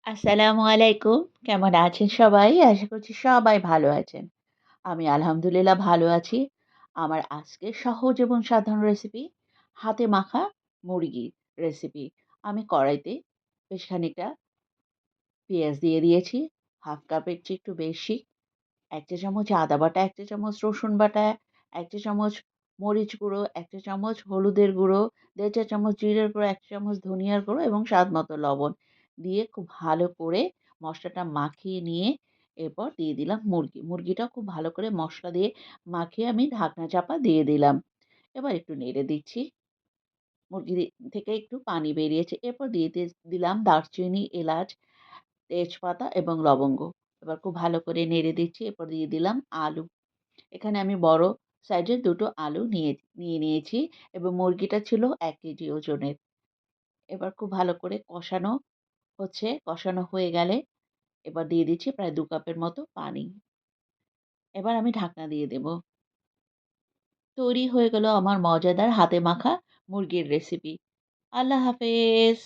আসসালামু আলাইকুম। কেমন আছেন সবাই? আশা করছি সবাই ভালো আছেন। আমি আলহামদুলিল্লাহ ভালো আছি। আমার আজকের সহজ এবং সাধারণ রেসিপি হাতে মাখা মুরগির রেসিপি। আমি কড়াইতে বেশ খানিকটা পেঁয়াজ দিয়ে দিয়েছি, 1/2 কাপের চেয়ে একটু বেশি। ১ চা চামচ আদা বাটা, ১ চা চামচ রসুন বাটা, ১ চা চামচ মরিচ গুঁড়ো, ১ চা চামচ হলুদের গুঁড়ো, ১.৫ চা চামচ জিরের গুঁড়ো, ১ চা চামচ ধনিয়ার গুঁড়ো এবং স্বাদমতো লবণ দিয়ে খুব ভালো করে মসলাটা মাখিয়ে নিয়ে এরপর দিয়ে দিলাম মুরগি। মুরগিটাও খুব ভালো করে মসলা দিয়ে মাখিয়ে আমি ঢাকনা চাপা দিয়ে দিলাম। এবার একটু নেড়ে দিচ্ছি। মুরগি থেকে একটু পানি বেরিয়েছে। এরপর দিলাম দারচিনি, এলাচ, তেজপাতা এবং লবঙ্গ। এবার খুব ভালো করে নেড়ে দিচ্ছি। এরপর দিয়ে দিলাম আলু। এখানে আমি বড় সাইজের ২ টো আলু নিয়ে নিয়েছি এবং মুরগিটা ছিল ১ কেজি ওজনের। এবার খুব ভালো করে কষানো হচ্ছে। কষানো হয়ে গেলে এবার দিয়ে দিচ্ছি প্রায় ২ কাপের মতো পানি। এবার আমি ঢাকনা দিয়ে দেব। তৈরি হয়ে গেল আমার মজাদার হাতে মাখা মুরগির রেসিপি। আল্লাহ হাফেজ।